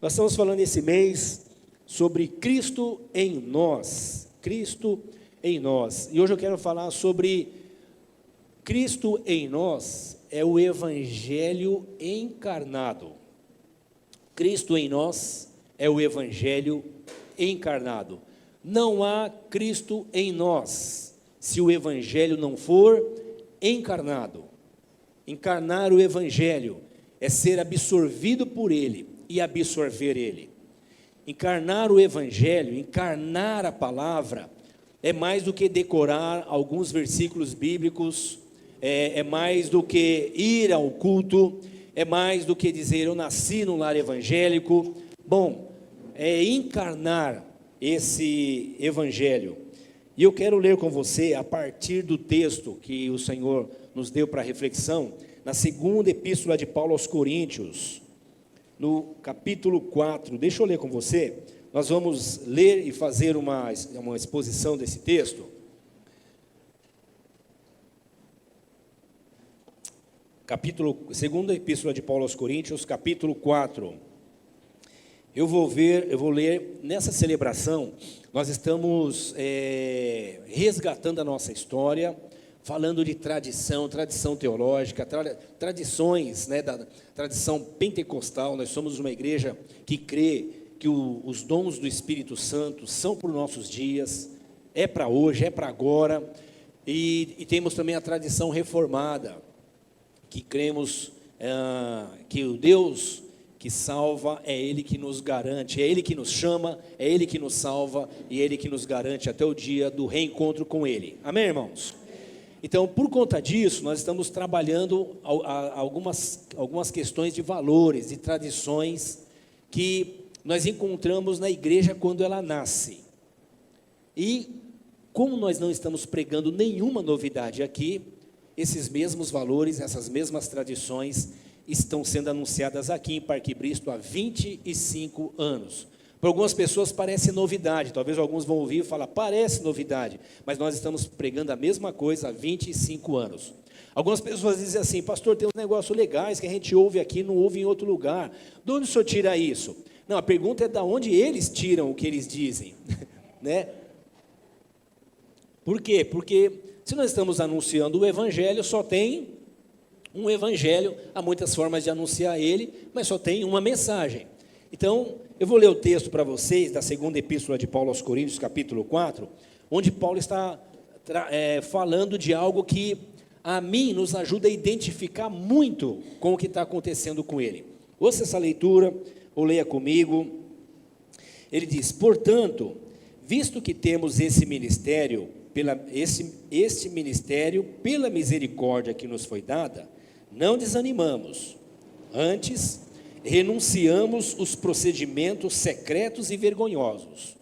Nós estamos falando esse mês sobre Cristo em nós. Cristo em nós. E hoje eu quero falar sobre Cristo em nós, é o Evangelho encarnado. Cristo em nós é o Evangelho encarnado. Não há Cristo em nós, se o Evangelho não for encarnado. Encarnar o Evangelho é ser absorvido por Ele e absorver Ele. Encarnar o Evangelho, encarnar a palavra, é mais do que decorar alguns versículos bíblicos, é mais do que ir ao culto, é mais do que dizer eu nasci no lar evangélico. Bom, é encarnar esse Evangelho. E eu quero ler com você a partir do texto que o Senhor nos deu para reflexão, na segunda epístola de Paulo aos Coríntios, no capítulo 4, deixa eu ler com você, nós vamos ler e fazer uma exposição desse texto. Segunda epístola de Paulo aos Coríntios, capítulo 4, eu vou ler, nessa celebração, nós estamos resgatando a nossa história, falando de tradição teológica, tradições, da tradição pentecostal. Nós somos uma igreja que crê que os dons do Espírito Santo são para os nossos dias, é para hoje, é para agora, e temos também a tradição reformada, que cremos que o Deus que salva é Ele que nos garante, é Ele que nos chama, é Ele que nos salva, e é Ele que nos garante até o dia do reencontro com Ele. Amém, irmãos? Então, por conta disso, nós estamos trabalhando algumas questões de valores, de tradições que nós encontramos na igreja quando ela nasce. E como nós não estamos pregando nenhuma novidade aqui, esses mesmos valores, essas mesmas tradições estão sendo anunciadas aqui em Parque Bristo há 25 anos. Para algumas pessoas parece novidade, talvez alguns vão ouvir e falar, parece novidade, mas nós estamos pregando a mesma coisa há 25 anos. Algumas pessoas dizem assim, pastor, tem uns negócios legais que a gente ouve aqui, não ouve em outro lugar. De onde o senhor tira isso? Não, a pergunta é de onde eles tiram o que eles dizem, né? Por quê? Porque se nós estamos anunciando o Evangelho, só tem um Evangelho, há muitas formas de anunciar ele, mas só tem uma mensagem. Então, eu vou ler o texto para vocês, da segunda epístola de Paulo aos Coríntios, capítulo 4, onde Paulo está falando de algo que, a mim, nos ajuda a identificar muito com o que está acontecendo com ele. Ouça essa leitura, ou leia comigo. Ele diz, portanto, visto que temos este ministério, pela misericórdia que nos foi dada, não desanimamos, antes renunciamos os procedimentos secretos e vergonhosos,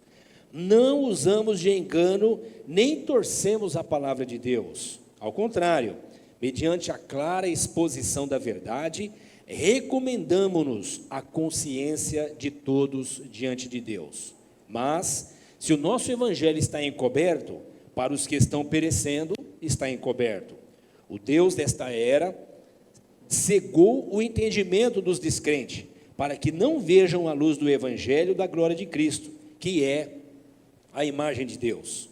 não usamos de engano, nem torcemos a palavra de Deus, ao contrário, mediante a clara exposição da verdade, recomendamo-nos a consciência de todos diante de Deus. Mas, se o nosso evangelho está encoberto, para os que estão perecendo, está encoberto. O Deus desta era cegou o entendimento dos descrentes, para que não vejam a luz do Evangelho da glória de Cristo, que é a imagem de Deus.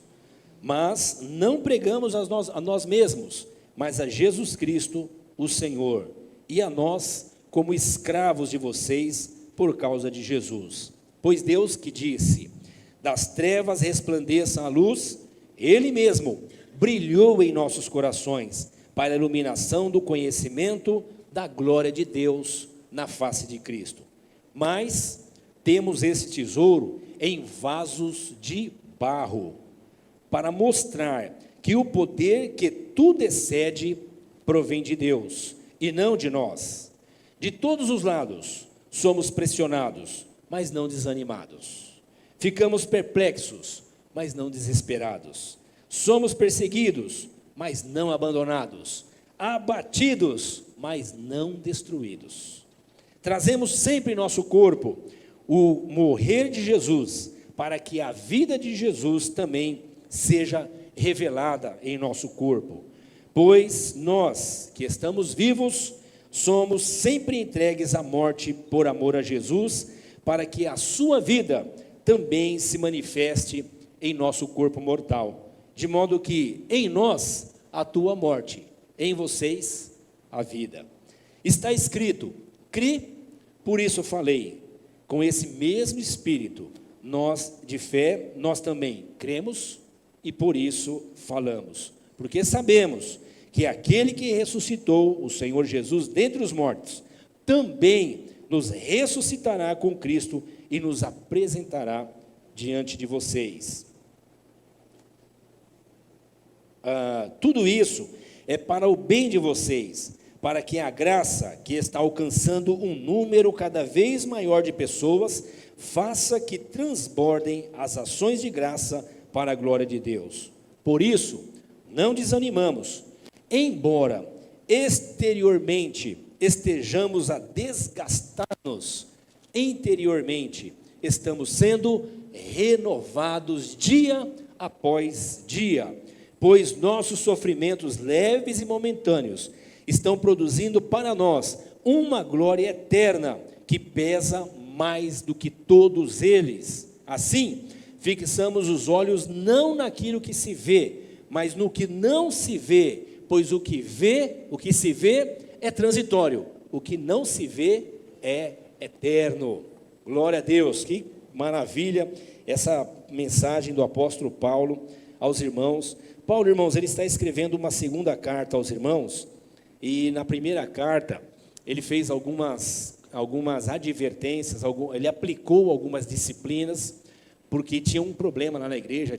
Mas não pregamos a nós mesmos, mas a Jesus Cristo, o Senhor, e a nós como escravos de vocês por causa de Jesus. Pois Deus que disse, das trevas resplandeça a luz, Ele mesmo brilhou em nossos corações, para a iluminação do conhecimento da glória de Deus na face de Cristo. Mas temos esse tesouro em vasos de barro, para mostrar que o poder que tudo excede provém de Deus, e não de nós. De todos os lados somos pressionados, mas não desanimados. Ficamos perplexos, mas não desesperados. Somos perseguidos, mas não abandonados, abatidos, mas não destruídos. Trazemos sempre em nosso corpo o morrer de Jesus, para que a vida de Jesus também seja revelada em nosso corpo. Pois nós, que estamos vivos, somos sempre entregues à morte por amor a Jesus, para que a sua vida também se manifeste em nosso corpo mortal, de modo que em nós atua a morte, em vocês a vida. Está escrito: cri, por isso falei. Com esse mesmo espírito, nós de fé, nós também cremos e por isso falamos. Porque sabemos que aquele que ressuscitou o Senhor Jesus dentre os mortos, também nos ressuscitará com Cristo e nos apresentará diante de vocês. Tudo isso é para o bem de vocês, para que a graça que está alcançando um número cada vez maior de pessoas, faça que transbordem as ações de graça para a glória de Deus. Por isso, não desanimamos, embora exteriormente estejamos a desgastar-nos, interiormente estamos sendo renovados dia após dia, pois nossos sofrimentos leves e momentâneos estão produzindo para nós uma glória eterna que pesa mais do que todos eles. Assim, fixamos os olhos não naquilo que se vê, mas no que não se vê, pois o que se vê é transitório, o que não se vê é eterno. Glória a Deus, que maravilha essa mensagem do apóstolo Paulo aos irmãos. Paulo, irmãos, ele está escrevendo uma segunda carta aos irmãos, e na primeira carta ele fez algumas advertências, ele aplicou algumas disciplinas, porque tinha um problema lá na igreja,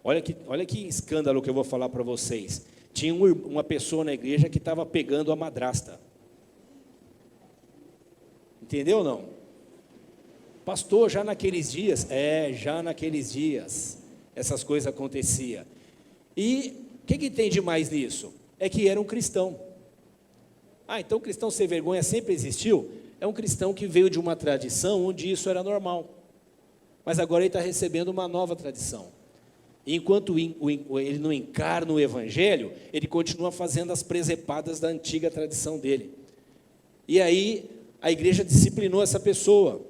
olha que escândalo que eu vou falar para vocês, tinha uma pessoa na igreja que estava pegando a madrasta, entendeu ou não? Pastor, já naqueles dias, essas coisas aconteciam, e o que tem de mais nisso? É que era um cristão. Então o cristão sem vergonha sempre existiu? É um cristão que veio de uma tradição onde isso era normal, mas agora ele está recebendo uma nova tradição. E enquanto ele não encarna o evangelho, ele continua fazendo as presepadas da antiga tradição dele. E aí a igreja disciplinou essa pessoa,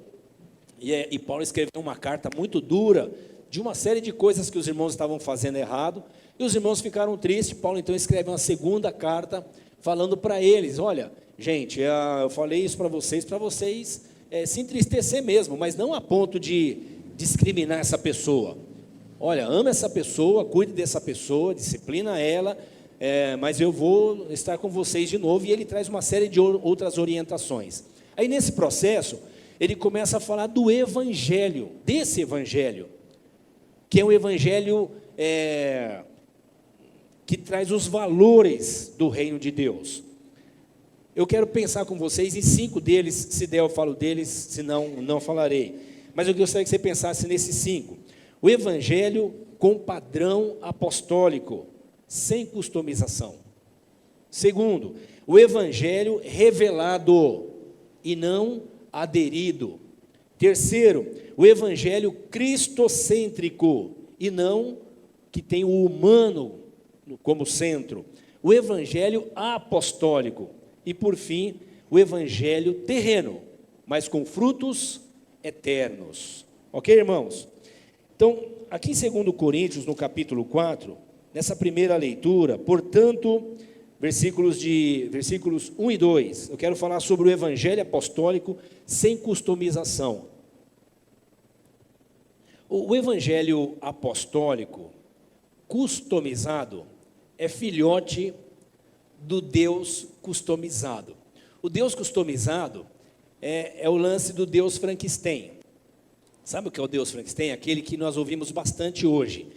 e Paulo escreveu uma carta muito dura, de uma série de coisas que os irmãos estavam fazendo errado, e os irmãos ficaram tristes. Paulo então escreve uma segunda carta, falando para eles: olha, gente, eu falei isso para vocês se entristecer mesmo, mas não a ponto de discriminar essa pessoa. Olha, ama essa pessoa, cuide dessa pessoa, disciplina ela, mas eu vou estar com vocês de novo. E ele traz uma série de outras orientações. Aí nesse processo, ele começa a falar do evangelho, desse evangelho, que é um evangelho que traz os valores do reino de Deus. Eu quero pensar com vocês em 5 deles, se der eu falo deles, se não, não falarei. Mas eu gostaria que você pensasse nesses 5. O evangelho com padrão apostólico, sem customização. Segundo, o evangelho revelado e não aderido. Terceiro, o evangelho cristocêntrico e não que tem o humano como centro. O evangelho apostólico. E por fim, o evangelho terreno, mas com frutos eternos. Ok, irmãos? Então, aqui em 2 Coríntios, no capítulo 4, nessa primeira leitura, portanto, versículos 1 e 2, eu quero falar sobre o evangelho apostólico sem customização. O evangelho apostólico customizado é filhote do Deus customizado. O Deus customizado é o lance do Deus Frankenstein. Sabe o que é o Deus Frankenstein? Aquele que nós ouvimos bastante hoje.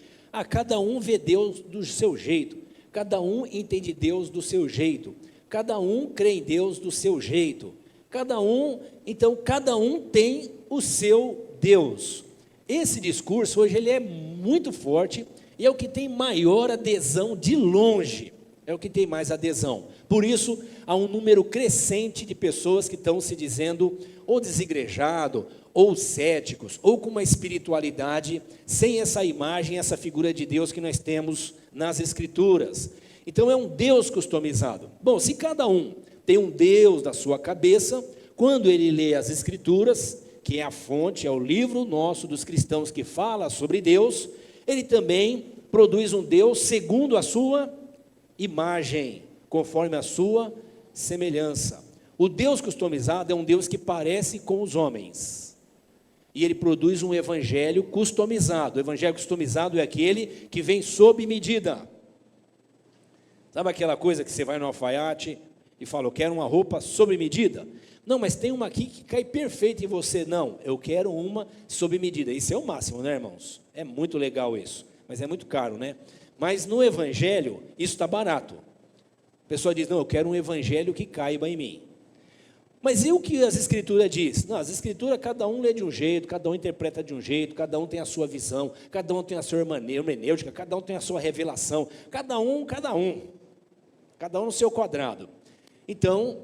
Cada um vê Deus do seu jeito, cada um entende Deus do seu jeito, cada um crê em Deus do seu jeito, cada um tem o seu Deus. Esse discurso hoje ele é muito forte e é o que tem maior adesão de longe, é o que tem mais adesão. Por isso, há um número crescente de pessoas que estão se dizendo ou desigrejado, ou céticos, ou com uma espiritualidade sem essa imagem, essa figura de Deus que nós temos nas Escrituras. Então é um Deus customizado. Bom, se cada um tem um Deus da sua cabeça, quando ele lê as Escrituras, que é a fonte, é o livro nosso dos cristãos que fala sobre Deus, ele também produz um Deus segundo a sua imagem, conforme a sua semelhança. O Deus customizado é um Deus que parece com os homens, e ele produz um evangelho customizado. O evangelho customizado é aquele que vem sob medida. Sabe aquela coisa que você vai no alfaiate e fala, eu quero uma roupa sob medida? Não, mas tem uma aqui que cai perfeito em você. Não, eu quero uma sob medida. Isso é o máximo, né, irmãos? É muito legal isso, mas é muito caro, né? Mas no evangelho, isso está barato. A pessoa diz, não, eu quero um evangelho que caiba em mim. Mas e o que as escrituras diz? Não, as escrituras, cada um lê de um jeito, cada um interpreta de um jeito, cada um tem a sua visão, cada um tem a sua hermenêutica, cada um tem a sua revelação, cada um no seu quadrado. Então,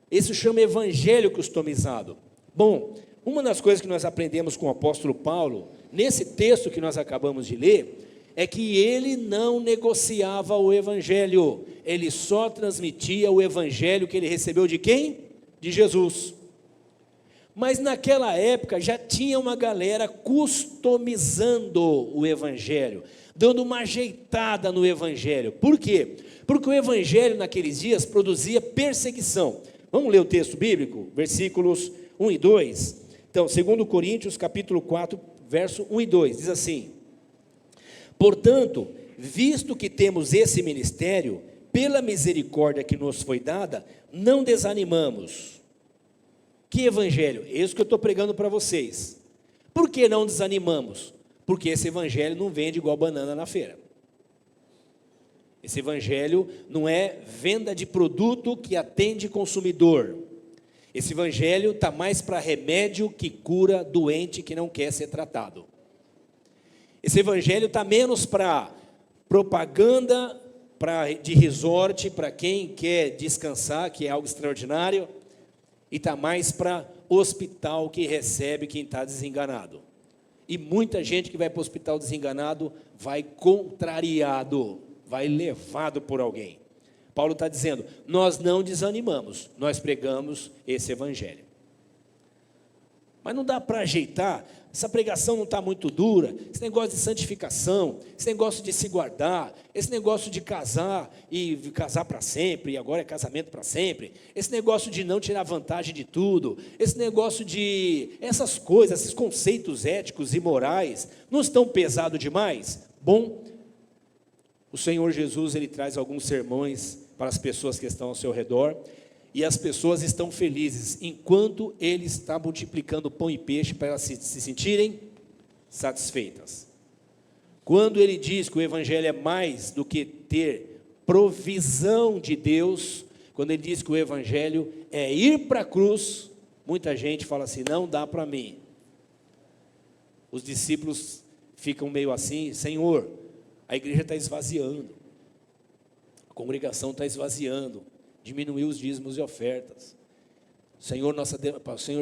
isso chama evangelho customizado. Bom, uma das coisas que nós aprendemos com o apóstolo Paulo, nesse texto que nós acabamos de ler, é que ele não negociava o evangelho, ele só transmitia o evangelho que ele recebeu de quem? De Jesus. Mas naquela época já tinha uma galera customizando o evangelho, dando uma ajeitada no evangelho. Por quê? Porque o evangelho naqueles dias produzia perseguição. Vamos ler o texto bíblico, versículos 1 e 2. Então, 2 Coríntios, capítulo 4, verso 1 e 2, diz assim: portanto, visto que temos esse ministério, pela misericórdia que nos foi dada, não desanimamos. Que evangelho? Esse que eu estou pregando para vocês. Por que não desanimamos? Porque esse evangelho não vende igual banana na feira. Esse evangelho não é venda de produto que atende consumidor. Esse evangelho está mais para remédio que cura doente que não quer ser tratado. Esse evangelho está menos para propaganda de resort, para quem quer descansar, que é algo extraordinário, e está mais para hospital que recebe quem está desenganado. E muita gente que vai para o hospital desenganado vai contrariado, vai levado por alguém. Paulo está dizendo, nós não desanimamos, nós pregamos esse evangelho. Mas não dá para ajeitar, essa pregação não está muito dura, esse negócio de santificação, esse negócio de se guardar, esse negócio de casar e casar para sempre, e agora é casamento para sempre, esse negócio de não tirar vantagem de tudo, esse negócio de, essas coisas, esses conceitos éticos e morais, não estão pesados demais? Bom, o Senhor Jesus, ele traz alguns sermões para as pessoas que estão ao seu redor, e as pessoas estão felizes, enquanto ele está multiplicando pão e peixe para elas se sentirem satisfeitas. Quando ele diz que o evangelho é mais do que ter provisão de Deus, quando ele diz que o evangelho é ir para a cruz, muita gente fala assim, não dá para mim. Os discípulos ficam meio assim, Senhor, a igreja está esvaziando, a congregação está esvaziando, diminuiu os dízimos e ofertas. Senhor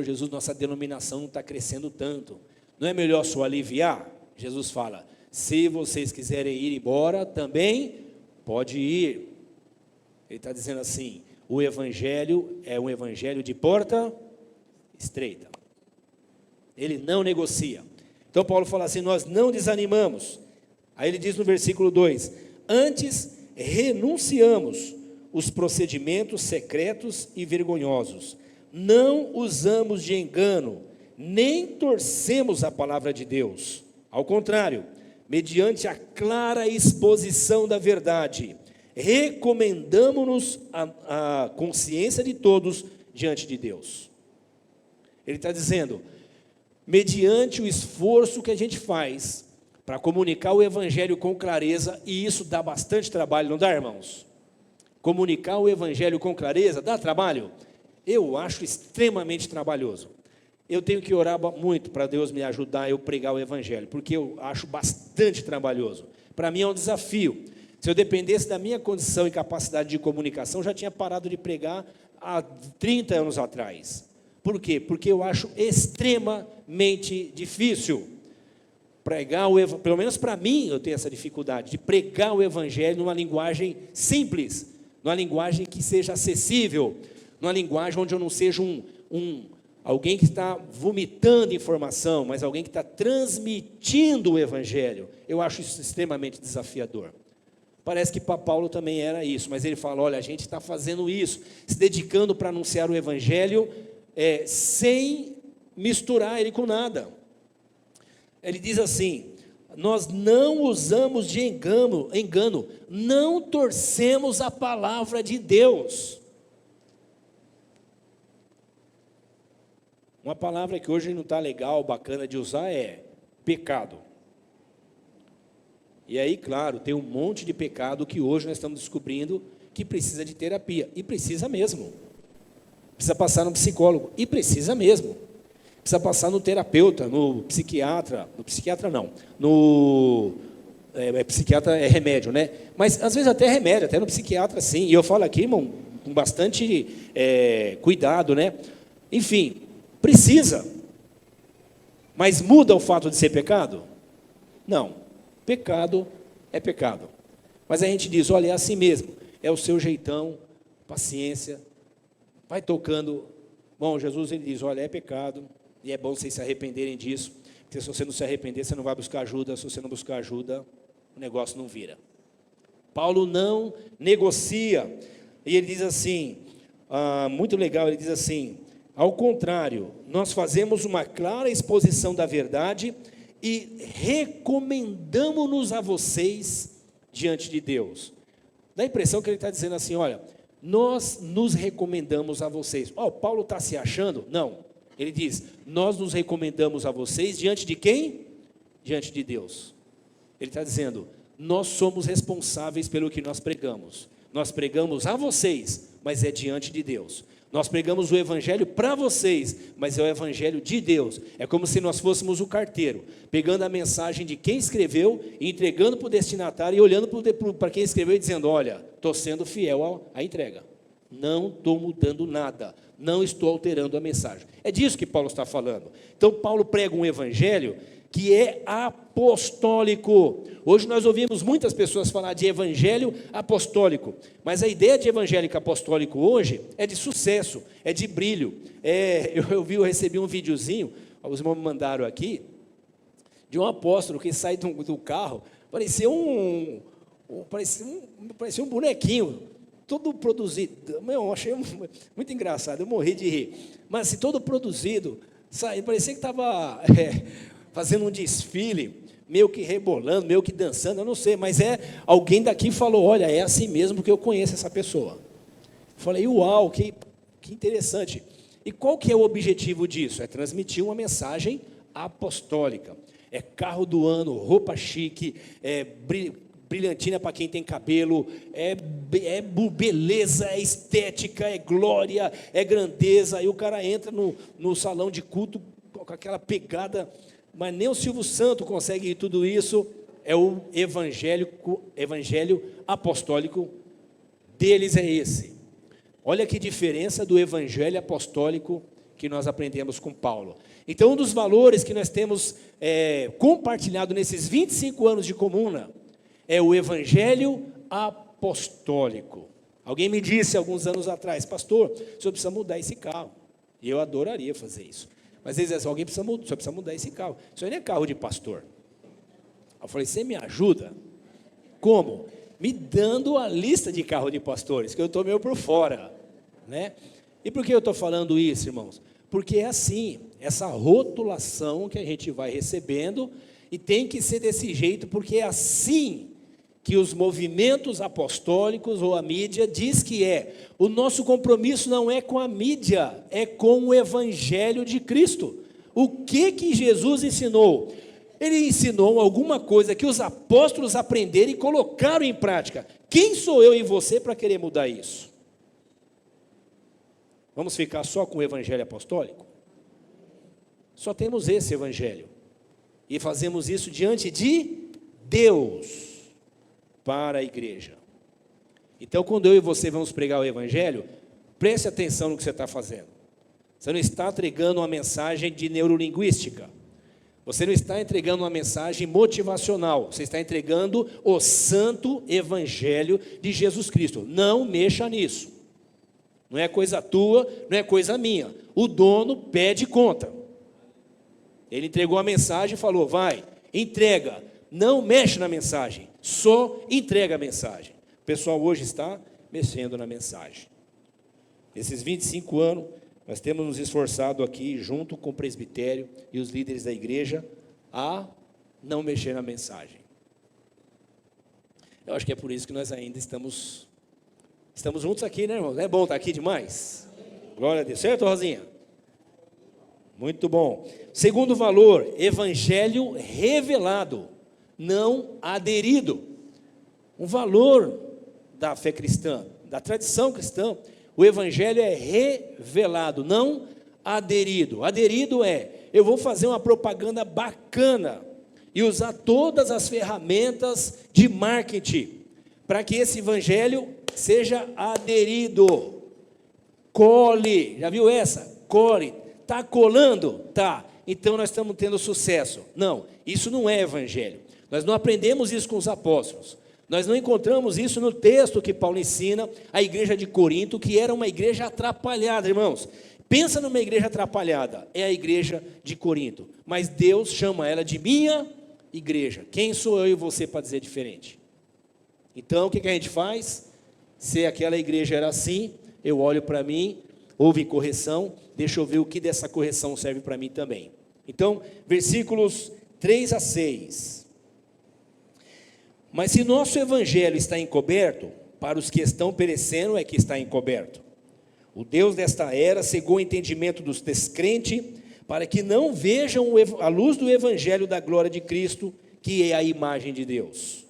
Jesus, nossa denominação não está crescendo tanto. Não é melhor só aliviar? Jesus fala, se vocês quiserem ir embora, também pode ir. Ele está dizendo assim, o evangelho é um evangelho de porta estreita. Ele não negocia. Então Paulo fala assim, nós não desanimamos. Aí ele diz no versículo 2, antes renunciamos os procedimentos secretos e vergonhosos, não usamos de engano, nem torcemos a palavra de Deus, ao contrário, mediante a clara exposição da verdade, recomendamos-nos a consciência de todos diante de Deus. Ele está dizendo, mediante o esforço que a gente faz para comunicar o evangelho com clareza, e isso dá bastante trabalho, não dá, irmãos? Comunicar o evangelho com clareza, dá trabalho? Eu acho extremamente trabalhoso. Eu tenho que orar muito para Deus me ajudar a eu pregar o evangelho, porque eu acho bastante trabalhoso. Para mim é um desafio. Se eu dependesse da minha condição e capacidade de comunicação, já tinha parado de pregar há 30 anos atrás. Por quê? Porque eu acho extremamente difícil pregar o evangelho, pelo menos para mim eu tenho essa dificuldade, de pregar o evangelho numa linguagem simples, numa linguagem que seja acessível, numa linguagem onde eu não seja alguém que está vomitando informação, mas alguém que está transmitindo o Evangelho. Eu acho isso extremamente desafiador. Parece que para Paulo também era isso, mas ele fala, olha, a gente está fazendo isso, se dedicando para anunciar o Evangelho, sem misturar ele com nada. Ele diz assim, nós não usamos de engano, não torcemos a palavra de Deus. Uma palavra que hoje não está legal, bacana de usar é pecado. E aí, claro, tem um monte de pecado que hoje nós estamos descobrindo que precisa de terapia. E precisa mesmo. Precisa passar no psicólogo. E precisa mesmo. Precisa passar no terapeuta, no psiquiatra. No psiquiatra não. Psiquiatra é remédio, né? Mas às vezes até remédio, até no psiquiatra sim. E eu falo aqui, irmão, com bastante cuidado, né? Enfim, precisa. Mas muda o fato de ser pecado? Não. Pecado é pecado. Mas a gente diz, olha, é assim mesmo. É o seu jeitão, paciência. Vai tocando. Bom, Jesus ele diz, olha, é pecado. E é bom vocês se arrependerem disso. Porque se você não se arrepender, você não vai buscar ajuda. Se você não buscar ajuda, o negócio não vira. Paulo não negocia. E ele diz assim, muito legal, ele diz assim, ao contrário, nós fazemos uma clara exposição da verdade e recomendamos-nos a vocês diante de Deus. Dá a impressão que ele está dizendo assim, olha, nós nos recomendamos a vocês. Paulo está se achando? Não. Ele diz, nós nos recomendamos a vocês diante de quem? Diante de Deus. Ele está dizendo, nós somos responsáveis pelo que nós pregamos. Nós pregamos a vocês, mas é diante de Deus. Nós pregamos o Evangelho para vocês, mas é o Evangelho de Deus. É como se nós fôssemos o carteiro, pegando a mensagem de quem escreveu, e entregando para o destinatário, e olhando para quem escreveu e dizendo, olha, estou sendo fiel à entrega. Não estou mudando nada, não estou alterando a mensagem. É disso que Paulo está falando. Então, Paulo prega um Evangelho que é apostólico. Hoje nós ouvimos muitas pessoas falar de evangelho apostólico, mas a ideia de evangélico apostólico hoje é de sucesso, é de brilho. Eu recebi um videozinho, os irmãos me mandaram aqui, de um apóstolo que sai do carro, parecia um bonequinho, todo produzido. Eu achei muito engraçado, eu morri de rir. Mas assim, todo produzido, parecia que estava fazendo um desfile, meio que rebolando, meio que dançando, eu não sei, mas alguém daqui falou, olha, é assim mesmo, porque eu conheço essa pessoa. Falei, uau, que interessante. E qual que é o objetivo disso? É transmitir uma mensagem apostólica. É carro do ano, roupa chique, brilhantina para quem tem cabelo, beleza, é estética, é glória, é grandeza. Aí o cara entra no salão de culto com aquela pegada, mas nem o Silvio Santos consegue tudo isso. É o evangelho apostólico deles é esse. Olha que diferença do evangelho apostólico que nós aprendemos com Paulo. Então, um dos valores que nós temos compartilhado nesses 25 anos de comuna é o evangelho apostólico. Alguém me disse alguns anos atrás, pastor, o senhor precisa mudar esse carro. E eu adoraria fazer isso. Mas eles dizem, alguém precisa mudar, o senhor precisa mudar esse carro. Isso aí não é carro de pastor. Eu falei, você me ajuda? Como? Me dando a lista de carro de pastores, que eu estou meio por fora, né? E por que eu estou falando isso, irmãos? Porque é assim, essa rotulação que a gente vai recebendo, e tem que ser desse jeito, porque é assim que os movimentos apostólicos ou a mídia diz que é. O nosso compromisso não é com a mídia, é com o evangelho de Cristo. O que Jesus ensinou? Ele ensinou alguma coisa que os apóstolos aprenderam e colocaram em prática. Quem sou eu e você para querer mudar isso? Vamos ficar só com o evangelho apostólico? Só temos esse evangelho. E fazemos isso diante de Deus, para a igreja. Então, quando eu e você vamos pregar o evangelho, preste atenção no que você está fazendo. Você não está entregando uma mensagem de neurolinguística. Você não está entregando uma mensagem motivacional. Você está entregando o santo evangelho de Jesus Cristo. Não mexa nisso. Não é coisa tua, não é coisa minha. O dono pede conta. Ele entregou a mensagem e falou: vai, entrega, não mexe na mensagem, só entrega a mensagem. O pessoal hoje está mexendo na mensagem. Nesses 25 anos, nós temos nos esforçado aqui, junto com o presbitério e os líderes da igreja, a não mexer na mensagem. Eu acho que é por isso que nós ainda estamos juntos aqui, né, irmãos? É bom estar aqui demais? Glória a Deus. Certo, Rosinha? Muito bom. Segundo valor, evangelho revelado, não aderido. Um valor da fé cristã, da tradição cristã, o evangelho é revelado, não aderido. Aderido é: eu vou fazer uma propaganda bacana e usar todas as ferramentas de marketing para que esse evangelho seja aderido. Cole, já viu essa? Cole, está colando? Tá, então nós estamos tendo sucesso. Não, isso não é evangelho. Nós não aprendemos isso com os apóstolos. Nós não encontramos isso no texto que Paulo ensina à igreja de Corinto, que era uma igreja atrapalhada, irmãos. Pensa numa igreja atrapalhada, é a igreja de Corinto. Mas Deus chama ela de minha igreja. Quem sou eu e você para dizer diferente? Então, o que a gente faz? Se aquela igreja era assim, eu olho para mim, houve correção, deixa eu ver o que dessa correção serve para mim também. Então, versículos 3 a 6. Mas se nosso evangelho está encoberto, para os que estão perecendo é que está encoberto. O Deus desta era cegou o entendimento dos descrentes, para que não vejam a luz do evangelho da glória de Cristo, que é a imagem de Deus.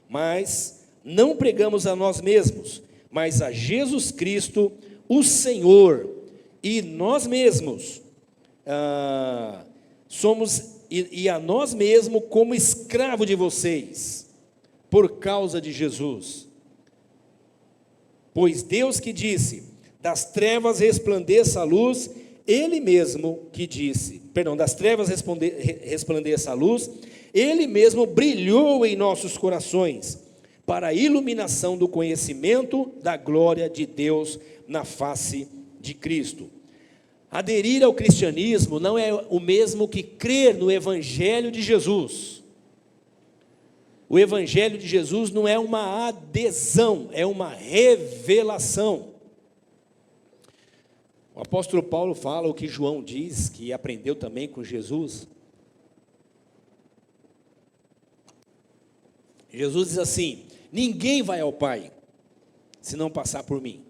Mas não pregamos a nós mesmos, mas a Jesus Cristo, o Senhor, e nós mesmos somos, e a nós mesmos como escravo de vocês, por causa de Jesus. Pois Deus que disse, das trevas resplandeça a luz, Ele mesmo que disse, das trevas resplandeça a luz, Ele mesmo brilhou em nossos corações, para a iluminação do conhecimento da glória de Deus na face de Cristo. Aderir ao cristianismo não é o mesmo que crer no Evangelho de Jesus. O Evangelho de Jesus não é uma adesão, é uma revelação. O apóstolo Paulo fala o que João diz, que aprendeu também com Jesus. Jesus diz assim: ninguém vai ao Pai, se não passar por mim.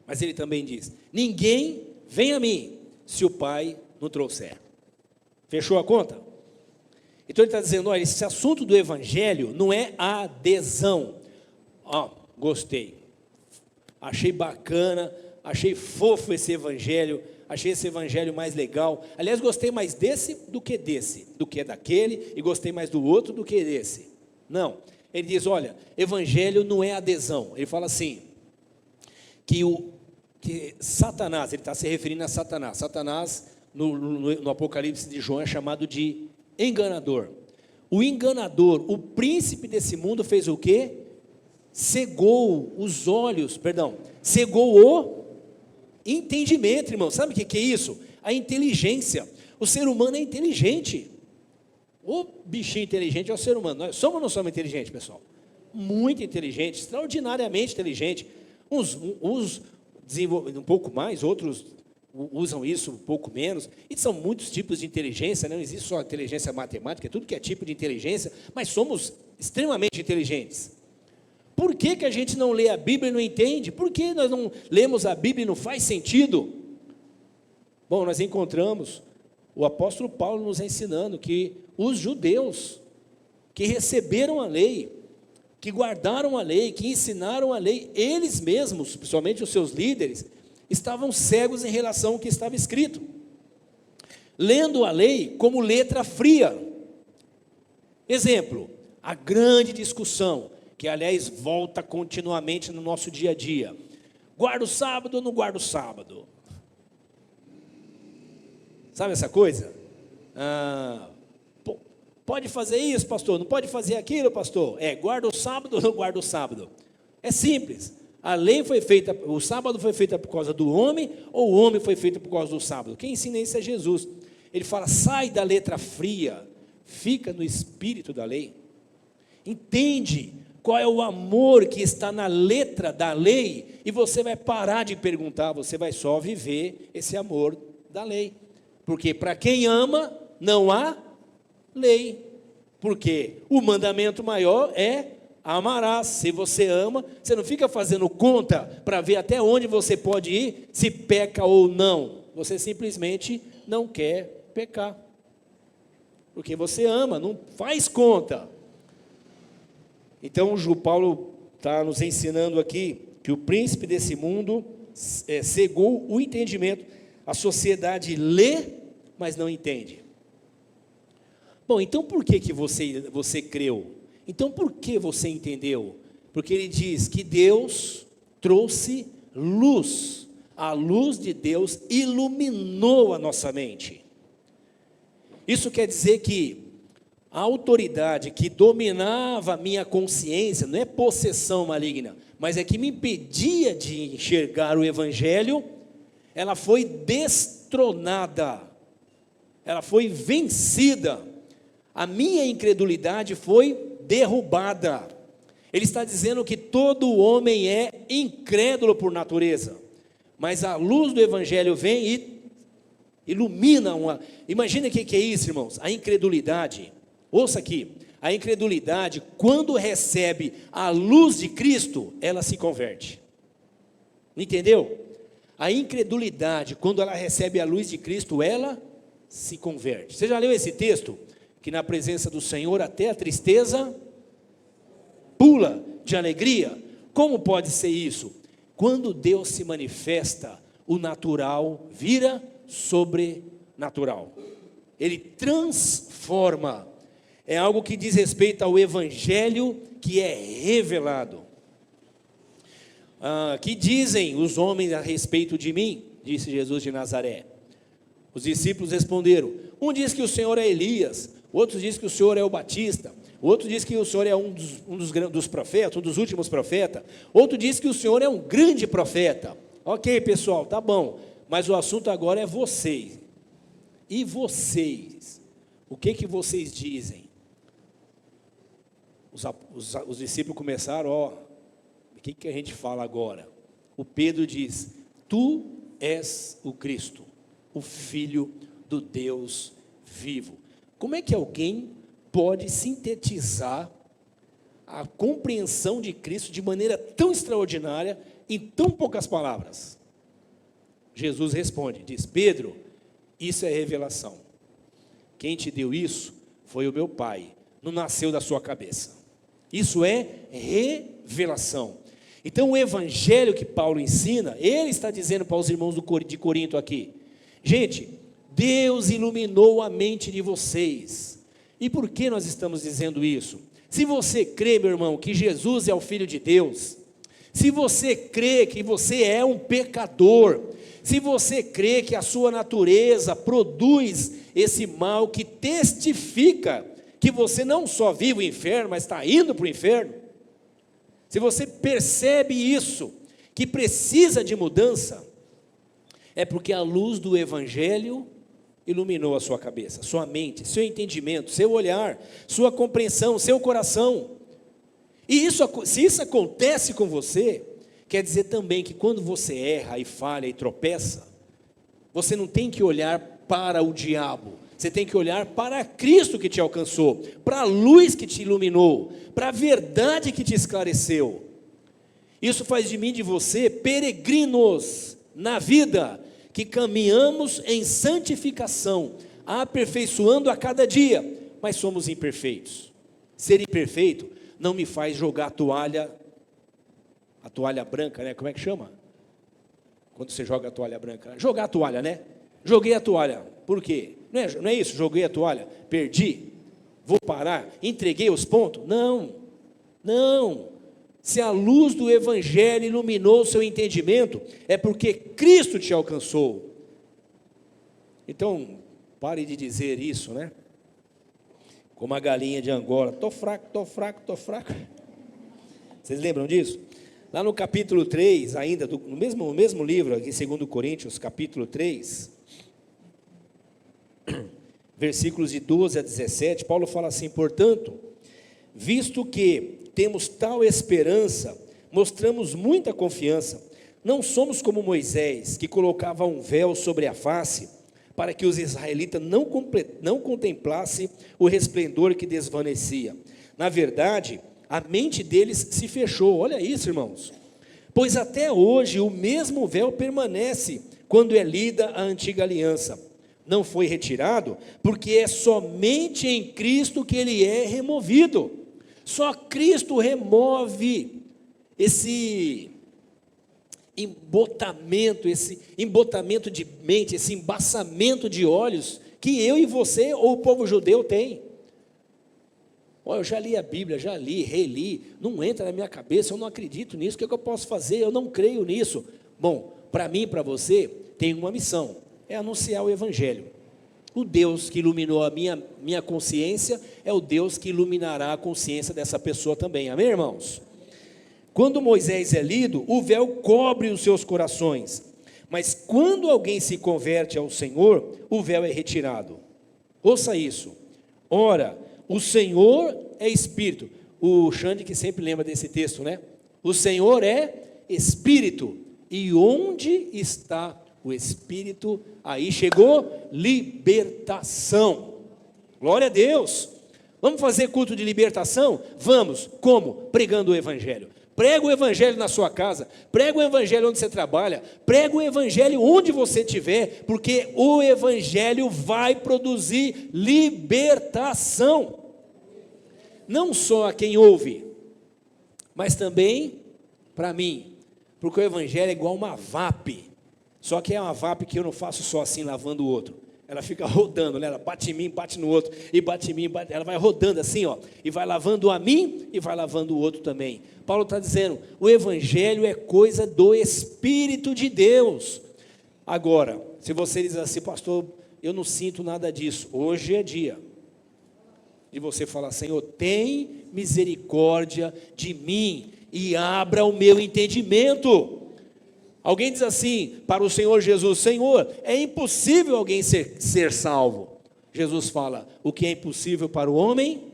Mas ele também diz: ninguém vem a mim, se o Pai não trouxer. Fechou a conta? Então ele está dizendo: olha, esse assunto do Evangelho não é adesão. Gostei, achei bacana, achei fofo esse Evangelho, achei esse Evangelho mais legal. Aliás, gostei mais desse do que daquele, e gostei mais do outro do que desse. Não, ele diz: olha, Evangelho não é adesão. Ele fala assim, que Satanás, ele está se referindo a Satanás. Satanás, no Apocalipse de João, é chamado de enganador. O enganador, o príncipe desse mundo, fez o quê? Cegou os olhos, cegou o entendimento, irmão. Sabe o que é isso? A inteligência. O ser humano é inteligente. O bichinho inteligente é o ser humano. Nós somos ou não somos inteligentes, pessoal? Muito inteligente, extraordinariamente inteligente. Uns desenvolvem um pouco mais, outros usam isso um pouco menos, e são muitos tipos de inteligência, não existe só inteligência matemática, é tudo que é tipo de inteligência, mas somos extremamente inteligentes. Por que a gente não lê a Bíblia e não entende? Por que nós não lemos a Bíblia e não faz sentido? Bom, nós encontramos o apóstolo Paulo nos ensinando que os judeus que receberam a lei, que guardaram a lei, que ensinaram a lei, eles mesmos, principalmente os seus líderes, estavam cegos em relação ao que estava escrito, lendo a lei como letra fria. Exemplo, a grande discussão, que aliás volta continuamente no nosso dia a dia: guarda o sábado ou não guarda o sábado? Sabe essa coisa? Pode fazer isso, pastor? Não pode fazer aquilo, pastor? Guarda o sábado ou não guarda o sábado? É simples. A lei foi feita, o sábado foi feito por causa do homem, ou o homem foi feito por causa do sábado? Quem ensina isso é Jesus. Ele fala, sai da letra fria, fica no espírito da lei. Entende qual é o amor que está na letra da lei, e você vai parar de perguntar, você vai só viver esse amor da lei. Porque para quem ama, não há lei. Porque o mandamento maior é amarás. Se você ama, você não fica fazendo conta para ver até onde você pode ir, se peca ou não. Você simplesmente não quer pecar. Porque você ama, não faz conta. Então, o Paulo está nos ensinando aqui que o príncipe desse mundo cegou o entendimento. A sociedade lê, mas não entende. Bom, então por que você creu? Então por que você entendeu? Porque ele diz que Deus trouxe luz. A luz de Deus iluminou a nossa mente. Isso quer dizer que a autoridade que dominava a minha consciência, não é possessão maligna, mas é que me impedia de enxergar o Evangelho, ela foi destronada, ela foi vencida, a minha incredulidade foi derrubada. Ele está dizendo que todo homem é incrédulo por natureza, mas a luz do Evangelho vem e ilumina imagina o que é isso, irmãos, a incredulidade. Ouça aqui, a incredulidade, quando recebe a luz de Cristo, ela se converte. Entendeu? A incredulidade, quando ela recebe a luz de Cristo, ela se converte. Você já leu esse texto? Que na presença do Senhor até a tristeza pula de alegria. Como pode ser isso? Quando Deus se manifesta, o natural vira sobrenatural. Ele transforma. É algo que diz respeito ao Evangelho que é revelado. Que dizem os homens a respeito de mim? Disse Jesus de Nazaré. Os discípulos responderam, um diz que o Senhor é Elias, outro diz que o Senhor é o Batista, outro diz que o Senhor é um dos profetas, um dos últimos profetas, outro diz que o Senhor é um grande profeta. Ok, pessoal, tá bom, mas o assunto agora é vocês. E vocês? O que vocês dizem? Os discípulos começaram, o que a gente fala agora? O Pedro diz, tu és o Cristo, o Filho do Deus vivo. Como é que alguém pode sintetizar a compreensão de Cristo de maneira tão extraordinária, em tão poucas palavras? Jesus responde, diz, Pedro, isso é revelação. Quem te deu isso foi o meu Pai, não nasceu da sua cabeça. Isso é revelação. Então o Evangelho que Paulo ensina, ele está dizendo para os irmãos de Corinto aqui, gente, Deus iluminou a mente de vocês. E por que nós estamos dizendo isso? Se você crê, meu irmão, que Jesus é o Filho de Deus, se você crê que você é um pecador, se você crê que a sua natureza produz esse mal que testifica que você não só vive o inferno, mas está indo para o inferno, se você percebe isso, que precisa de mudança, é porque a luz do Evangelho iluminou a sua cabeça, sua mente, seu entendimento, seu olhar, sua compreensão, seu coração. E se isso acontece com você, quer dizer também que quando você erra e falha e tropeça, você não tem que olhar para o diabo, você tem que olhar para Cristo que te alcançou, para a luz que te iluminou, para a verdade que te esclareceu. Isso faz de mim e de você peregrinos na vida, que caminhamos em santificação, aperfeiçoando a cada dia, mas somos imperfeitos. Ser imperfeito não me faz jogar a toalha branca, né? Como é que chama? Quando você joga a toalha branca? Jogar a toalha, né? Joguei a toalha. Por quê? Não é isso? Joguei a toalha, perdi, vou parar, entreguei os pontos? Não. Se a luz do Evangelho iluminou o seu entendimento, é porque Cristo te alcançou. Então, pare de dizer isso, né? Como a galinha de Angola, tô fraco. Vocês lembram disso? Lá no capítulo 3, ainda, no mesmo livro, aqui, 2 Coríntios, capítulo 3, versículos de 12 a 17, Paulo fala assim: portanto, visto que temos tal esperança, mostramos muita confiança, não somos como Moisés, que colocava um véu sobre a face, para que os israelitas não contemplassem o resplendor que desvanecia. Na verdade, a mente deles se fechou. Olha isso, irmãos. Pois até hoje o mesmo véu permanece quando é lida a antiga aliança. Não foi retirado, porque é somente em Cristo que ele é removido. Só Cristo remove esse embotamento de mente, esse embaçamento de olhos que eu e você ou o povo judeu tem. Olha, eu já li a Bíblia, já li, reli, não entra na minha cabeça, eu não acredito nisso, o que é que eu posso fazer? Eu não creio nisso. Bom, para mim e para você, tem uma missão, é anunciar o Evangelho. O Deus que iluminou a minha consciência, é o Deus que iluminará a consciência dessa pessoa também, amém, irmãos? Quando Moisés é lido, o véu cobre os seus corações, mas quando alguém se converte ao Senhor, o véu é retirado. Ouça isso. Ora, o Senhor é Espírito. O Xande que sempre lembra desse texto, né? O Senhor é Espírito. E onde está o Espírito? Aí chegou libertação. Glória a Deus. Vamos fazer culto de libertação? Vamos. Como? Pregando o Evangelho. Prega o Evangelho na sua casa, prega o Evangelho onde você trabalha, prega o Evangelho onde você estiver, porque o Evangelho vai produzir libertação, não só a quem ouve, mas também para mim, porque o Evangelho é igual uma vape, só que é uma vape que eu não faço só assim lavando o outro, ela fica rodando, né? Ela bate em mim, bate no outro, e bate em mim, bate, ela vai rodando assim, ó, e vai lavando a mim, e vai lavando o outro também. Paulo está dizendo, o Evangelho é coisa do Espírito de Deus. Agora, se você diz assim, pastor, eu não sinto nada disso, hoje é dia de você falar, Senhor, tem misericórdia de mim, e abra o meu entendimento. Alguém diz assim para o Senhor Jesus, Senhor, é impossível alguém ser salvo. Jesus fala, o que é impossível para o homem,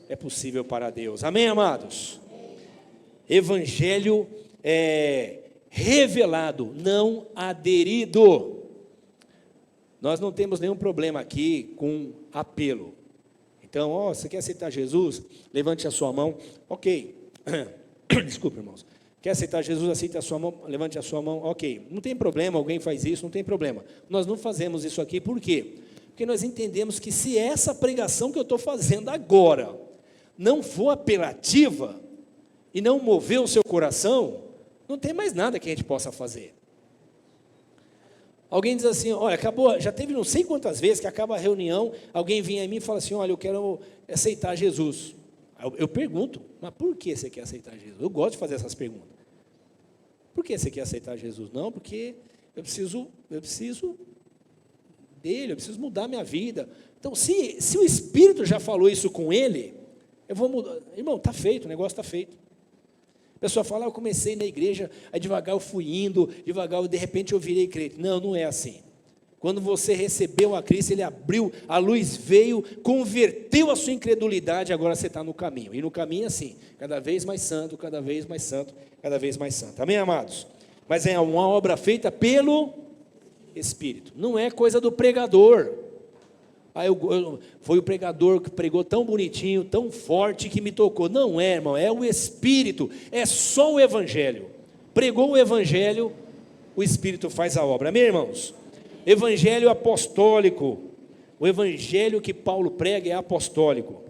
é possível para Deus. Amém, amados? Evangelho revelado, não aderido. Nós não temos nenhum problema aqui com apelo. Então, você quer aceitar Jesus? Levante a sua mão. Ok. Desculpa, irmãos. Quer aceitar Jesus? Aceita a sua mão, levante a sua mão. Ok. Não tem problema, alguém faz isso, não tem problema. Nós não fazemos isso aqui, por quê? Porque nós entendemos que se essa pregação que eu estou fazendo agora não for apelativa e não mover o seu coração, não tem mais nada que a gente possa fazer. Alguém diz assim, olha, acabou, já teve não sei quantas vezes que acaba a reunião, alguém vem a mim e fala assim, olha, eu quero aceitar Jesus. Eu pergunto, mas por que você quer aceitar Jesus? Eu gosto de fazer essas perguntas. Por que você quer aceitar Jesus? Não, porque eu preciso dele, eu preciso mudar minha vida. Então, se o Espírito já falou isso com ele, eu vou mudar. Irmão, está feito, o negócio está feito. A pessoa fala, eu comecei na igreja, aí devagar eu fui indo, devagar, de repente eu virei crente. Não, não é assim. Quando você recebeu a Cristo, Ele abriu, a luz veio, converteu a sua incredulidade, agora você está no caminho. E no caminho é assim, cada vez mais santo, cada vez mais santo, cada vez mais santo. Amém, amados? Mas é uma obra feita pelo Espírito. Não é coisa do pregador. Foi o pregador que pregou tão bonitinho, tão forte que me tocou. Não é, irmão, é o Espírito, é só o Evangelho. Pregou o Evangelho, o Espírito faz a obra. Amém, irmãos? Evangelho apostólico. O Evangelho que Paulo prega é apostólico.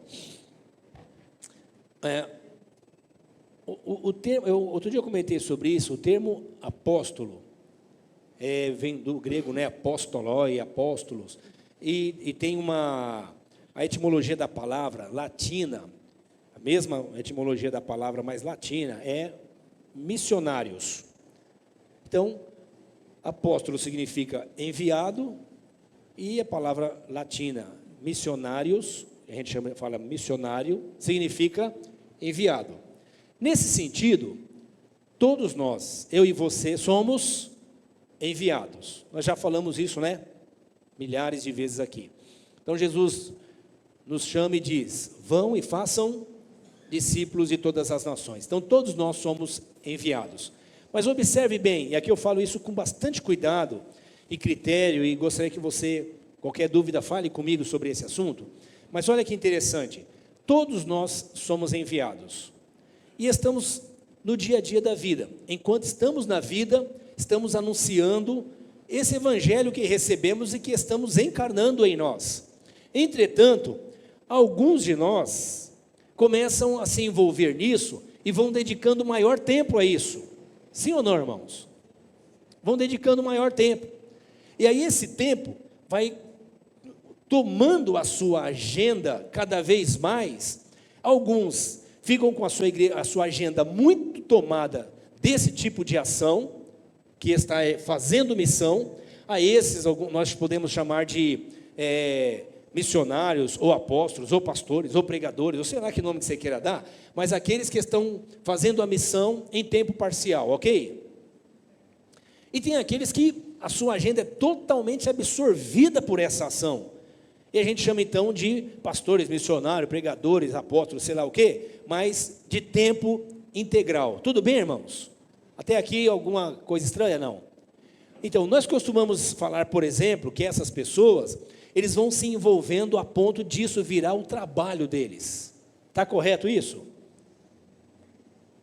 Outro dia eu comentei sobre isso, o termo apóstolo, vem do grego, né, apóstoloi, apóstolos, e tem a etimologia da palavra latina, a mesma etimologia da palavra, mas latina, é missionários. Então, apóstolo significa enviado, e a palavra latina, missionários, a gente fala missionário, significa enviado. Nesse sentido, Todos nós, eu e você, somos enviados. Nós já falamos isso, né? Milhares de vezes aqui. Então Jesus nos chama e diz: vão e façam discípulos de todas as nações. Então todos nós somos enviados. Mas observe bem, e aqui eu falo isso com bastante cuidado e critério, e gostaria que você, qualquer dúvida, fale comigo sobre esse assunto. Mas olha que interessante, todos nós somos enviados. E estamos no dia a dia da vida. Enquanto estamos na vida, estamos anunciando esse evangelho que recebemos e que estamos encarnando em nós. Entretanto, alguns de nós começam a se envolver nisso e vão dedicando maior tempo a isso. Sim ou não, irmãos? Vão dedicando maior tempo. E aí esse tempo vai tomando a sua agenda cada vez mais. Alguns ficam com a sua agenda muito tomada desse tipo de ação, que está fazendo missão. A esses nós podemos chamar de missionários, ou apóstolos, ou pastores, ou pregadores, ou sei lá que nome que você queira dar, mas aqueles que estão fazendo a missão em tempo parcial, ok? E tem aqueles que a sua agenda é totalmente absorvida por essa ação, e a gente chama então de pastores, missionários, pregadores, apóstolos, sei lá o quê, mas de tempo integral. Tudo bem, irmãos? Até aqui alguma coisa estranha? Não. Então, nós costumamos falar, por exemplo, que essas pessoas, eles vão se envolvendo a ponto disso virar o trabalho deles. Está correto isso?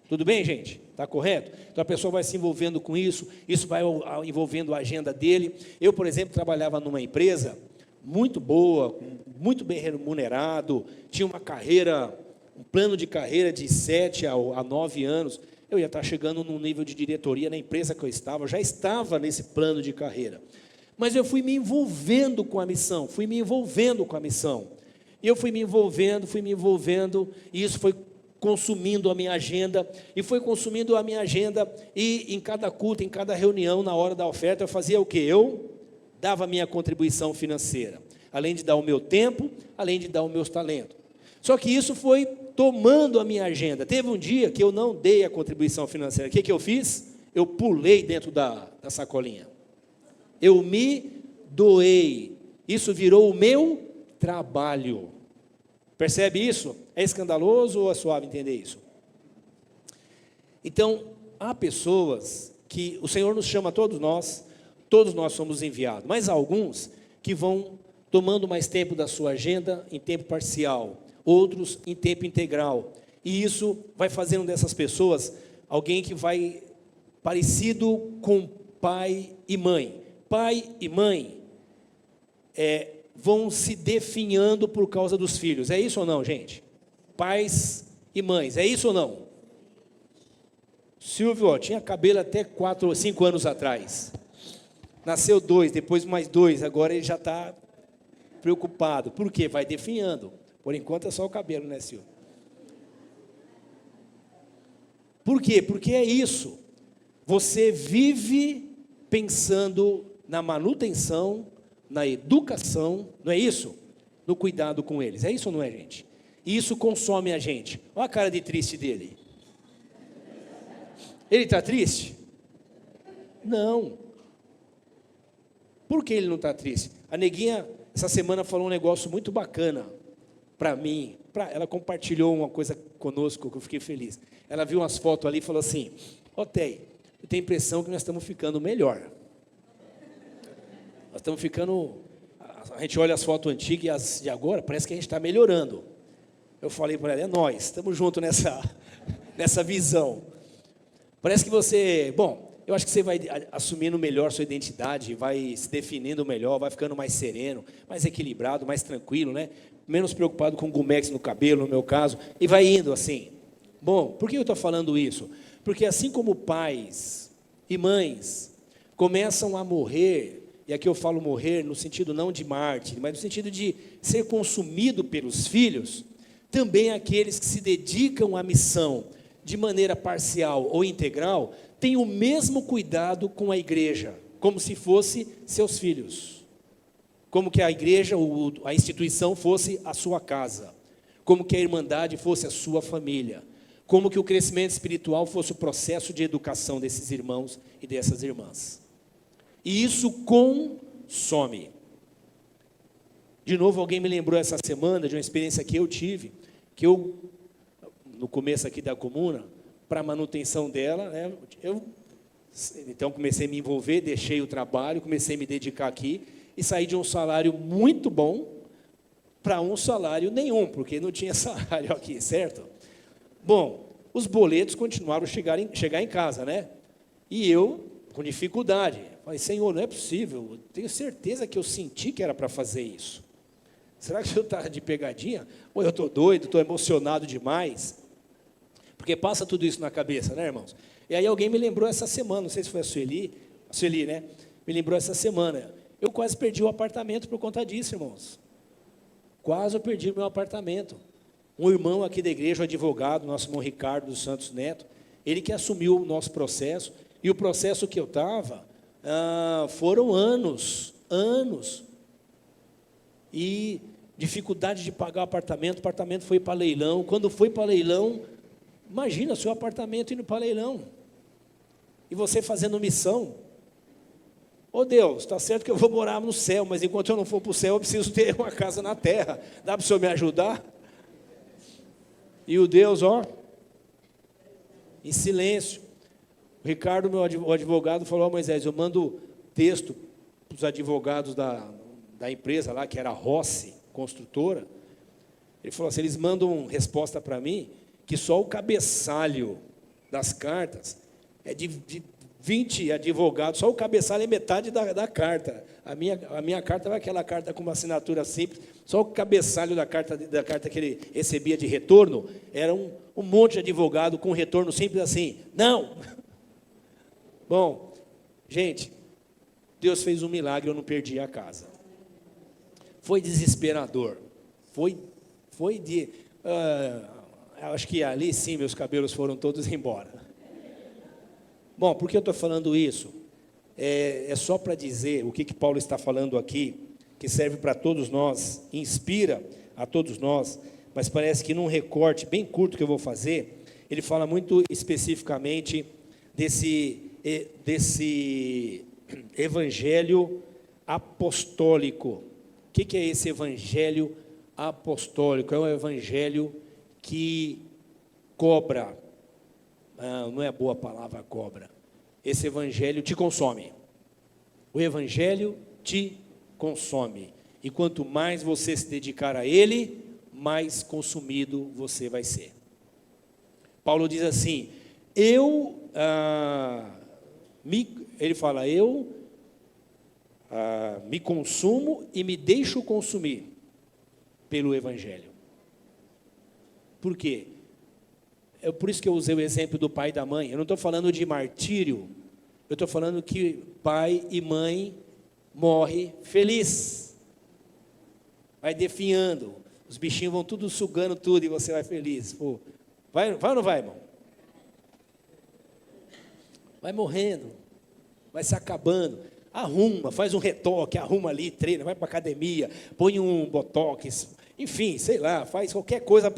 Tudo bem, gente? Está correto? Então a pessoa vai se envolvendo com isso, isso vai envolvendo a agenda dele. Eu, por exemplo, trabalhava numa empresa muito boa, muito bem remunerado, tinha uma carreira, um plano de carreira de 7 a 9 anos. Eu ia estar chegando num nível de diretoria na empresa que eu já estava nesse plano de carreira. Mas eu fui me envolvendo com a missão, E eu fui me envolvendo, e isso foi consumindo a minha agenda, e em cada culto, em cada reunião, na hora da oferta, eu fazia o quê? Eu dava a minha contribuição financeira, além de dar o meu tempo, além de dar os meus talentos. Só que isso foi tomando a minha agenda. Teve um dia que eu não dei a contribuição financeira. O que eu fiz? Eu pulei dentro da sacolinha. Eu me doei. Isso virou o meu trabalho. Percebe isso? É escandaloso ou é suave entender isso? Então, há pessoas que o Senhor nos chama, todos nós somos enviados, mas há alguns que vão tomando mais tempo da sua agenda em tempo parcial, outros em tempo integral, e isso vai fazendo dessas pessoas alguém que vai parecido com pai e mãe. Pai e mãe vão se definhando por causa dos filhos. É isso ou não, gente? Pais e mães, é isso ou não? Silvio, tinha cabelo até 4 ou 5 anos atrás. Nasceu 2, depois mais 2, agora ele já está preocupado. Por quê? Vai definhando. Por enquanto é só o cabelo, né, Silvio? Por quê? Porque é isso. Você vive pensando na manutenção, na educação, não é isso? No cuidado com eles. É isso ou não é, gente? E isso consome a gente. Olha a cara de triste dele. Ele está triste? Não. Por que ele não está triste? A neguinha, essa semana, falou um negócio muito bacana para mim. Ela compartilhou uma coisa conosco que eu fiquei feliz. Ela viu umas fotos ali e falou assim: ó, Tei, eu tenho a impressão que nós estamos ficando melhor. Nós estamos ficando... A gente olha as fotos antigas e as de agora, parece que a gente está melhorando. Eu falei para ela: é nós, estamos juntos nessa visão. Parece que você... Bom, eu acho que você vai assumindo melhor sua identidade, vai se definindo melhor, vai ficando mais sereno, mais equilibrado, mais tranquilo, né? Menos preocupado com gumex no cabelo, no meu caso, e vai indo assim. Bom, por que eu estou falando isso? Porque assim como pais e mães começam a morrer, e aqui eu falo morrer no sentido não de mártir, mas no sentido de ser consumido pelos filhos, também aqueles que se dedicam à missão de maneira parcial ou integral, têm o mesmo cuidado com a igreja, como se fosse seus filhos. Como que a igreja, a instituição fosse a sua casa. Como que a irmandade fosse a sua família. como que o crescimento espiritual fosse o processo de educação desses irmãos e dessas irmãs. E isso consome. De novo, alguém me lembrou essa semana de uma experiência que eu tive, que eu, no começo aqui da comuna, para a manutenção dela, né, então comecei a me envolver, deixei o trabalho, comecei a me dedicar aqui, e saí de um salário muito bom para um salário nenhum, porque não tinha salário aqui, certo? Bom, os boletos continuaram a chegar em casa, né? E eu, com dificuldade, falei, Senhor, não é possível, eu tenho certeza que eu senti que era para fazer isso. Será que o senhor está de pegadinha? Ou eu estou doido, estou emocionado demais? Porque passa tudo isso na cabeça, né, irmãos? E aí alguém me lembrou essa semana, não sei se foi a Sueli, né? Me lembrou essa semana. Eu quase perdi o apartamento por conta disso, irmãos. Quase eu perdi o meu apartamento. Um irmão aqui da igreja, um advogado, nosso irmão Ricardo dos Santos Neto, ele que assumiu o nosso processo, e o processo que eu estava, foram anos, e dificuldade de pagar o apartamento foi para leilão, quando foi para leilão, imagina seu apartamento indo para leilão, e você fazendo missão, Deus, está certo que eu vou morar no céu, mas enquanto eu não for para o céu, eu preciso ter uma casa na terra, dá para o senhor me ajudar? E o Deus, em silêncio. O Ricardo, meu advogado, falou, Moisés, eu mando texto para os advogados da empresa lá, que era a Rossi, construtora. Ele falou assim, eles mandam resposta para mim, que só o cabeçalho das cartas é de 20 advogados, só o cabeçalho é metade da carta. A minha carta vai aquela carta com uma assinatura simples, só o cabeçalho da carta que ele recebia de retorno, era um monte de advogado com retorno simples assim, não! Bom, gente, Deus fez um milagre, eu não perdi a casa. Foi desesperador, acho que ali sim meus cabelos foram todos embora. Bom, por que eu estou falando isso? É só para dizer o que Paulo está falando aqui, que serve para todos nós, inspira a todos nós, mas parece que num recorte bem curto que eu vou fazer, ele fala muito especificamente desse evangelho apostólico. O que é esse evangelho apostólico? É um evangelho que cobra, não é boa a palavra cobra, esse evangelho te consome, o evangelho te consome, e quanto mais você se dedicar a ele, mais consumido você vai ser. Paulo diz assim, ele fala, me consumo e me deixo consumir pelo evangelho. Por quê? É por isso que eu usei o exemplo do pai e da mãe. Eu não estou falando de martírio, eu estou falando que pai e mãe morrem feliz, vai definhando, os bichinhos vão tudo sugando tudo e você vai feliz. Pô, vai ou não vai, irmão? Vai morrendo, vai se acabando, arruma, faz um retoque, arruma ali, treina, vai para a academia, põe um botox, enfim, sei lá, faz qualquer coisa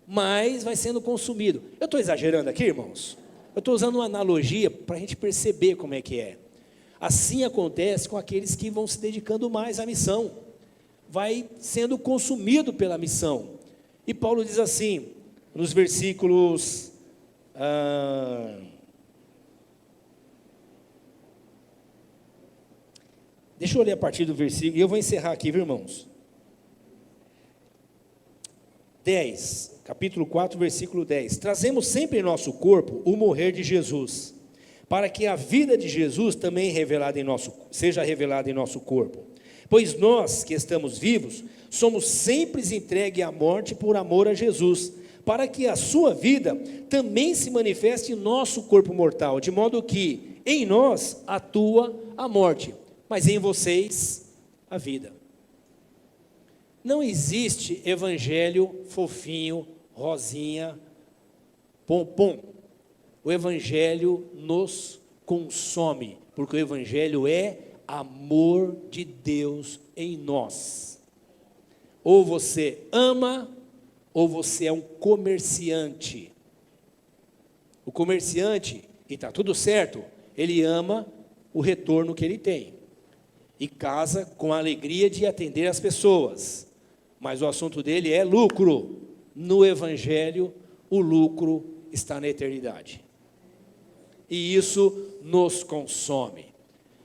mas vai sendo consumido. Eu estou exagerando aqui, irmãos? Eu estou usando uma analogia para a gente perceber como é que é. Assim acontece com aqueles que vão se dedicando mais à missão, vai sendo consumido pela missão. E Paulo diz assim, nos versículos... deixa eu ler a partir do versículo, e eu vou encerrar aqui, viu, irmãos? 10, capítulo 4, versículo 10. Trazemos sempre em nosso corpo o morrer de Jesus, para que a vida de Jesus também seja revelada em nosso corpo. Pois nós, que estamos vivos, somos sempre entregues à morte por amor a Jesus, para que a sua vida também se manifeste em nosso corpo mortal, de modo que em nós atua a morte, mas em vocês a vida. Não existe evangelho fofinho, rosinha, pompom. O evangelho nos consome, porque o evangelho é amor de Deus em nós. Ou você ama, ou você é um comerciante? O comerciante, e está tudo certo, ele ama o retorno que ele tem e casa com a alegria de atender as pessoas, mas o assunto dele é lucro. No Evangelho, o lucro está na eternidade, e isso nos consome.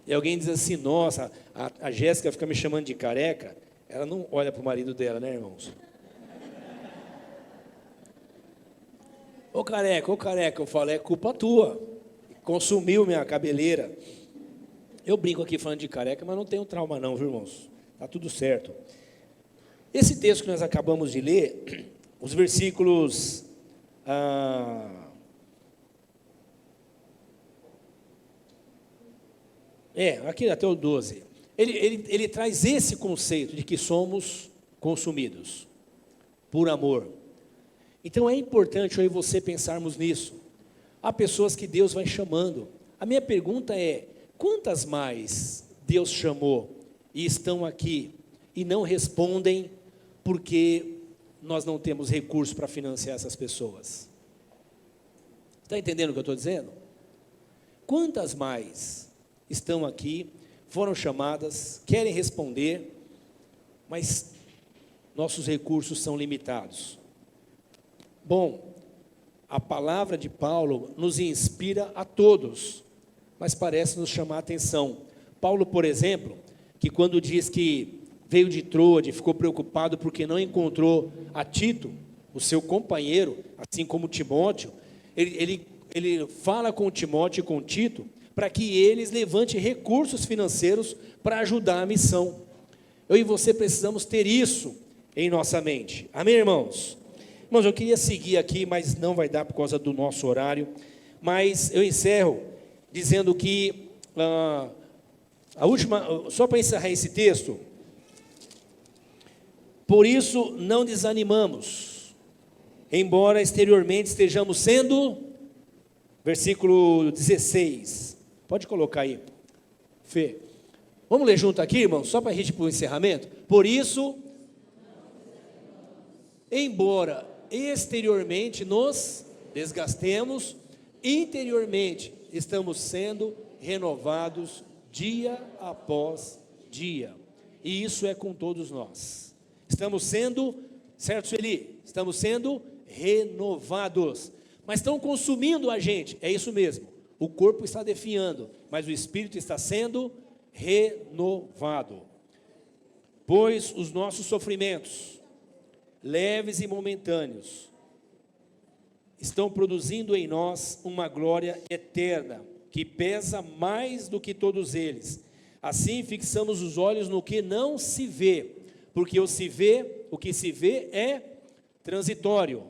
E alguém diz assim: nossa, a Jéssica fica me chamando de careca. Ela não olha para o marido dela, né, irmãos? Ô careca, eu falo, é culpa tua, consumiu minha cabeleira. Eu brinco aqui falando de careca, mas não tenho trauma não, viu, irmãos? Está tudo certo. Esse texto que nós acabamos de ler, os versículos aqui até o 12, ele traz esse conceito de que somos consumidos por amor. Então é importante eu e você pensarmos nisso. Há pessoas que Deus vai chamando. A minha pergunta é: quantas mais Deus chamou e estão aqui e não respondem porque nós não temos recursos para financiar essas pessoas? Está entendendo o que eu estou dizendo? Quantas mais estão aqui, foram chamadas, querem responder, mas nossos recursos são limitados? Bom, a palavra de Paulo nos inspira a todos, mas parece nos chamar a atenção. Paulo, por exemplo, que quando diz que veio de Troade, ficou preocupado porque não encontrou a Tito, o seu companheiro, assim como Timóteo, ele fala com Timóteo e com Tito, para que eles levantem recursos financeiros para ajudar a missão. Eu e você precisamos ter isso em nossa mente. Amém, irmãos? Irmãos, eu queria seguir aqui, mas não vai dar por causa do nosso horário. Mas eu encerro dizendo que, a última, só para encerrar esse texto, por isso não desanimamos, embora exteriormente estejamos sendo, versículo 16, pode colocar aí, Fê. Vamos ler junto aqui, irmãos, só para a gente ir para o encerramento. Por isso, embora exteriormente nos desgastemos, interiormente estamos sendo renovados dia após dia. E isso é com todos nós. Estamos sendo, certo, Sueli? Estamos sendo renovados. Mas estão consumindo a gente, é isso mesmo. O corpo está definhando, mas o espírito está sendo renovado. Pois os nossos sofrimentos, leves e momentâneos, estão produzindo em nós uma glória eterna, que pesa mais do que todos eles. Assim fixamos os olhos no que não se vê, porque o que se vê é transitório,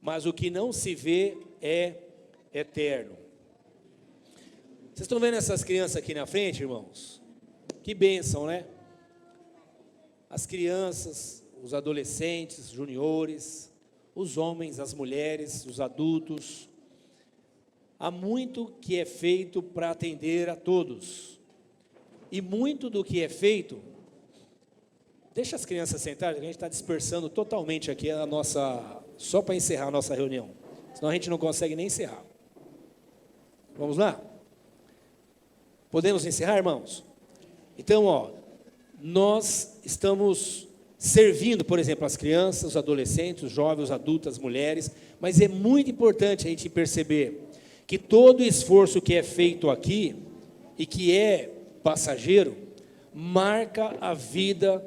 mas o que não se vê é eterno. Vocês estão vendo essas crianças aqui na frente, irmãos? Que bênção, né? As crianças, os adolescentes, juniores, os homens, as mulheres, os adultos. Há muito que é feito para atender a todos. E muito do que é feito, deixa as crianças sentarem, a gente está dispersando totalmente aqui a nossa, só para encerrar a nossa reunião, senão a gente não consegue nem encerrar. Vamos lá? Podemos encerrar, irmãos? Então, nós estamos servindo, por exemplo, as crianças, os adolescentes, os jovens, os adultos, as mulheres, mas é muito importante a gente perceber que todo esforço que é feito aqui, e que é passageiro, marca a vida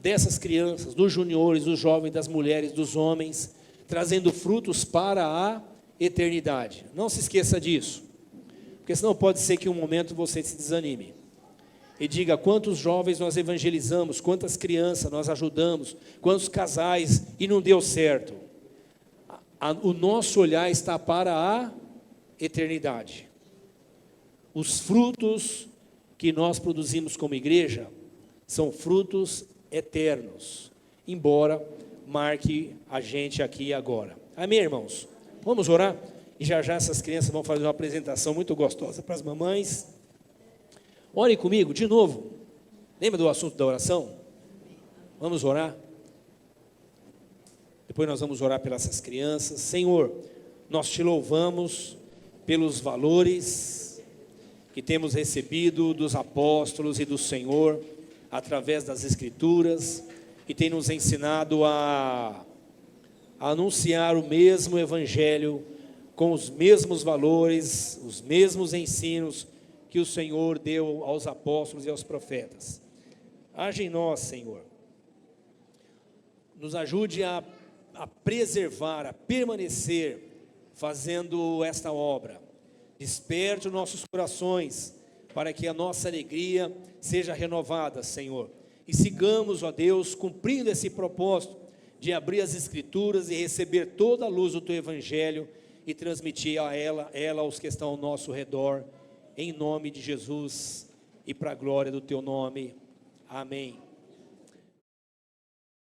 dessas crianças, dos juniores, dos jovens, das mulheres, dos homens, trazendo frutos para a eternidade. Não se esqueça disso, porque senão pode ser que um momento você se desanime e diga: quantos jovens nós evangelizamos, quantas crianças nós ajudamos, quantos casais, e não deu certo. O nosso olhar está para a eternidade. Os frutos que nós produzimos como igreja são frutos eternos, embora marque a gente aqui e agora. Amém, irmãos? Vamos orar? E já essas crianças vão fazer uma apresentação muito gostosa para as mamães. Ore comigo, de novo. Lembra do assunto da oração? Vamos orar? Depois nós vamos orar pelas essas crianças. Senhor, nós te louvamos pelos valores que temos recebido dos apóstolos e do Senhor, através das Escrituras, que tem nos ensinado a anunciar o mesmo Evangelho, com os mesmos valores, os mesmos ensinos que o Senhor deu aos apóstolos e aos profetas. Age em nós, Senhor. Nos ajude a preservar, a permanecer fazendo esta obra. Desperte os nossos corações para que a nossa alegria seja renovada, Senhor. E sigamos, ó Deus, cumprindo esse propósito de abrir as Escrituras e receber toda a luz do Teu Evangelho e transmitir a ela aos que estão ao nosso redor, em nome de Jesus e para a glória do Teu nome. Amém.